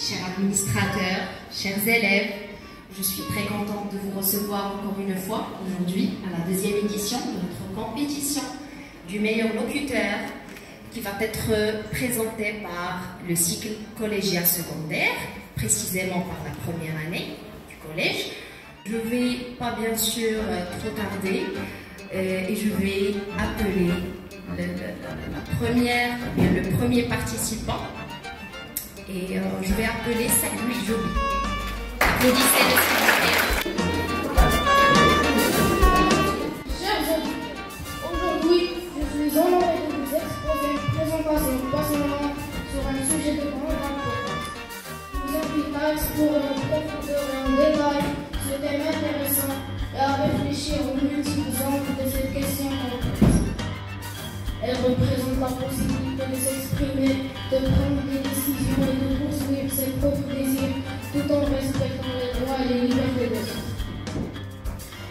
chers administrateurs, chers élèves, je suis très contente de vous recevoir encore une fois aujourd'hui à la deuxième édition de notre compétition du meilleur locuteur qui va être présentée par le cycle collégien secondaire, précisément par la première année du collège. Je ne vais pas bien sûr trop tarder et je vais appeler le premier participant et je vais appeler Saïd Joby. Applaudissez-le s'il vous plaît. Chers auditeurs, aujourd'hui je suis honoré de vous exposer une présentation passionnante sur un sujet de grande importance. Je vous invite à explorer en profondeur et en détail ce thème intéressant et à réfléchir aux multiples angles de cette question complexe. Elle représente la possibilité de s'exprimer, de prendre des décisions et de poursuivre ses propres désirs tout en respectant les droits et les libertés des autres.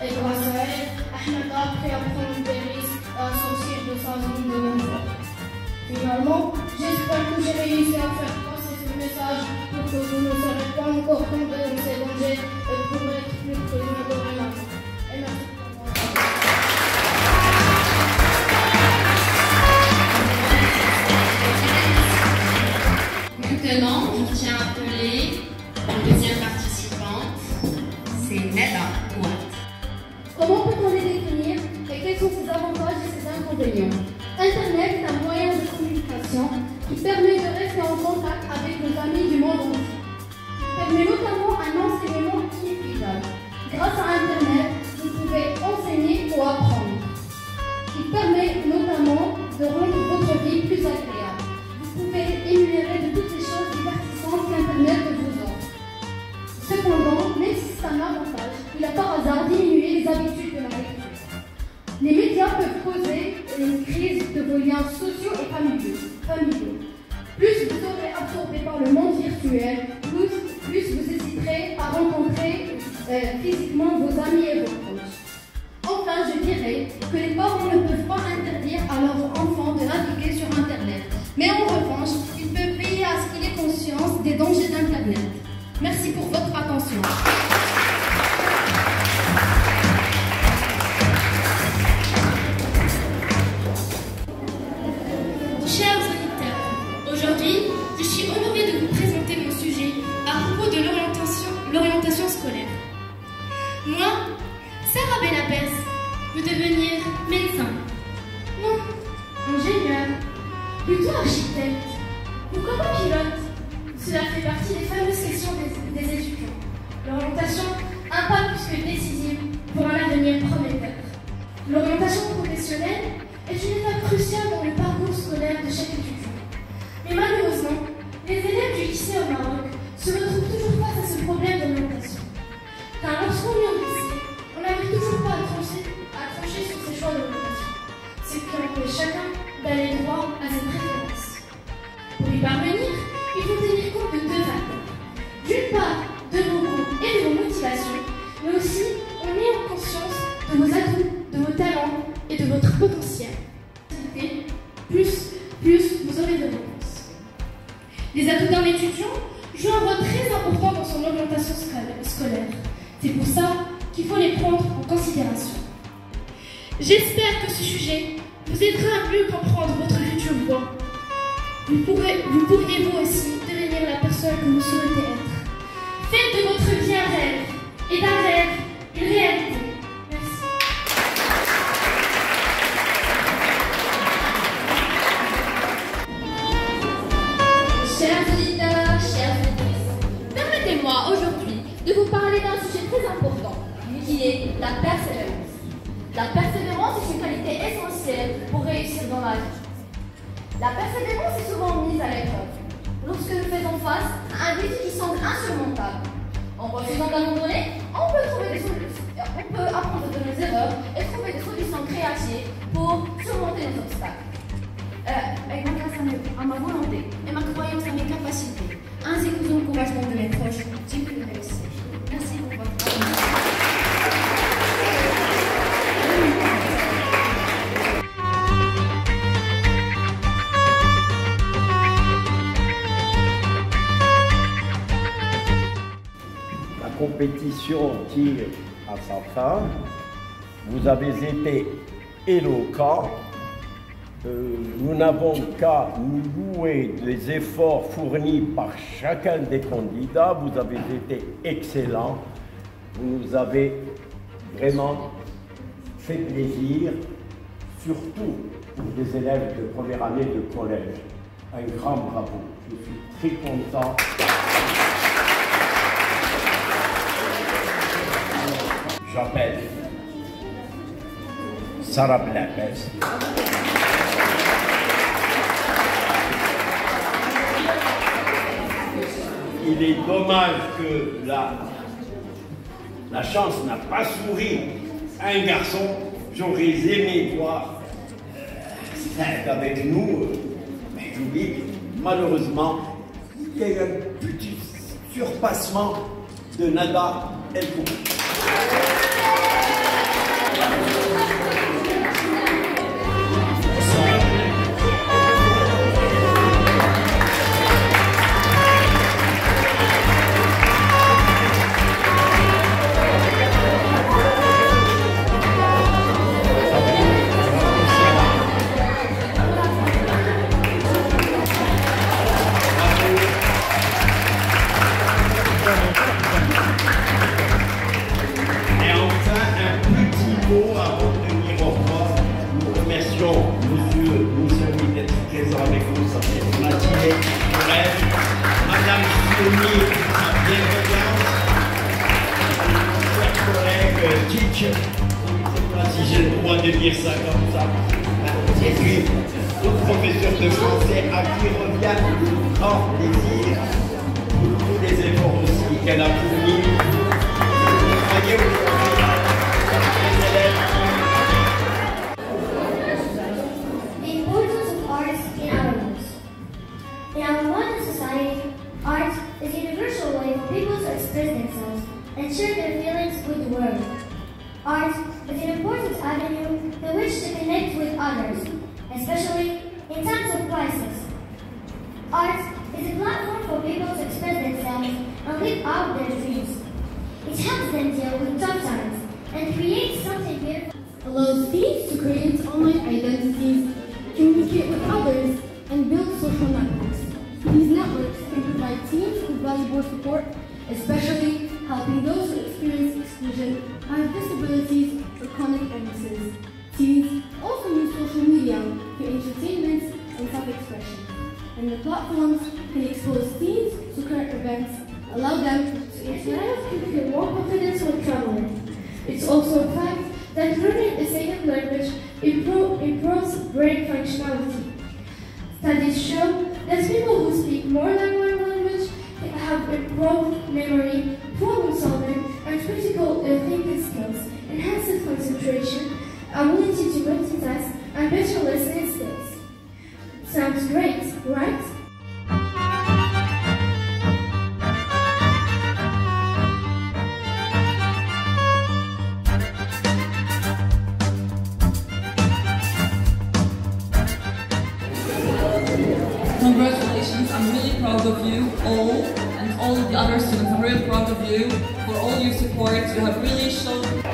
Et grâce à elle, Ahmed a appris à prendre des risques et à sortir de sa zone de confort. Finalement, j'espère que j'ai réussi à faire passer ce message pour que vous ne serez pas encore tombés dans ces dangers et pour être plus prudents dorénavant. Et merci pour votre attention. Maintenant, je tiens à appeler la deuxième participante, c'est Neda Ouad. Comment peut-on les définir et quels sont ses avantages et ses inconvénients? Internet est un moyen de communication qui permet de rester en contact avec nos amis du monde entier. Il permet notamment un enseignement inépuisable. Grâce à Internet, vous pouvez enseigner ou apprendre. Il permet notamment de rendre votre vie plus agréable. Vous pouvez énumérer de toutes les choses divertissantes qu'Internet vous offre. Cependant, même si c'est un avantage, il a par hasard diminué les habitudes de la lecture. Les médias peuvent causer une crise de vos liens sociaux et familiaux. Plus vous serez absorbé par le monde virtuel, plus vous hésiterez à rencontrer physiquement vos amis et vos proches. Enfin, je dirais que les parents ne peuvent pas interdire à leurs enfants de naviguer sur Internet. Mais en revanche, ils peuvent veiller à ce qu'il ait conscience des dangers d'Internet. Merci pour votre attention. Chers auditeurs, aujourd'hui, je suis honorée de vous présenter mon sujet à propos de l'orientation scolaire. Moi, Sarah Benapes, veux devenir médecin. Non, ingénieur, plutôt architecte. Pourquoi pas pilote? Cela fait partie des fameuses questions des étudiants. L'orientation, un pas plus que décisive pour un avenir prometteur. L'orientation professionnelle est une étape cruciale dans le parcours scolaire de chaque étudiant. Mais malheureusement, les élèves du lycée au Maroc se retrouvent toujours face à ce problème d'orientation. Car lorsqu'on est au lycée, on n'arrive toujours pas à trancher sur ses choix d'orientation, ce qui empêche chacun d'aller droit à ses préférences. Pour y parvenir, il faut tenir compte de deux facteurs. D'une part, de vos goûts et de vos motivations, mais aussi en ayant conscience de vos atouts, de vos talents et de votre potentiel. Plus vous aurez de réponses. Les atouts d'un étudiant jouent un rôle très important dans son orientation scolaire. C'est pour ça qu'il faut les prendre en considération. J'espère que ce sujet vous aidera à mieux comprendre votre future voie. Vous pourriez vous aussi devenir la personne que vous souhaitez être. Faites de votre vie un rêve et d'un rêve une réalité. Merci. Chers auditeurs, chères auditrices, permettez-moi aujourd'hui de vous parler d'un sujet très important, qui est la persévérance. La persévérance est une qualité essentielle pour réussir dans la vie. La persévérance est souvent mise à l'épreuve lorsque nous faisons face à un défi qui semble insurmontable. En refusant d'abandonner, on peut trouver des solutions. On peut apprendre de nos erreurs et trouver des solutions créatives pour surmonter nos obstacles. Grâce à ma volonté et ma croyance à mes capacités, ainsi que l'encouragement de mes proches, j'ai pu réussir. Merci pour votre attention. compétition tire à sa fin. Vous avez été éloquents. Nous n'avons qu'à nous louer des efforts fournis par chacun des candidats. Vous avez été excellents. Vous nous avez vraiment fait plaisir, surtout pour des élèves de première année de collège. Un grand bravo. Je suis très content. J'appelle Sarah Belapès. Il est dommage que la chance n'a pas souri à un garçon. J'aurais aimé voir avec nous, mais j'oublie, malheureusement, il y a eu un petit surpassement de Nada El Koum. Je ne sais pas si j'ai le droit de dire ça comme ça. Et puis, le professeur de français à qui revient le grand plaisir pour tous les efforts aussi qu'elle a fournis. Voyez aujourd'hui, les élèves. The importance of arts in our lives. In our modern society, art is a universal way for people to express themselves and share their feelings with the world. Art is an important avenue through which to connect with others, especially in times of crisis. Art is a platform for people to express themselves and live out their dreams. It helps them deal with tough times and create something beautiful. Allows teens to create online identities, communicate with others, and build social networks. These networks can provide teens with valuable support, especially helping those who experience exclusion, have disabilities, or chronic illnesses. Teens also use social media for entertainment and self-expression, and the platforms can expose teens to current events, allow them to interact and feel more confidence when traveling. It's also a fact that learning a second language improves brain functionality. Studies show that people who speak more than one language have improved memory, problem solving, and critical thinking skills, enhanced concentration, ability to multitask, and better listening skills. Sounds great, right? Congratulations, I'm really proud of you all and all the other students. I'm really proud of you for all your support. You have really shown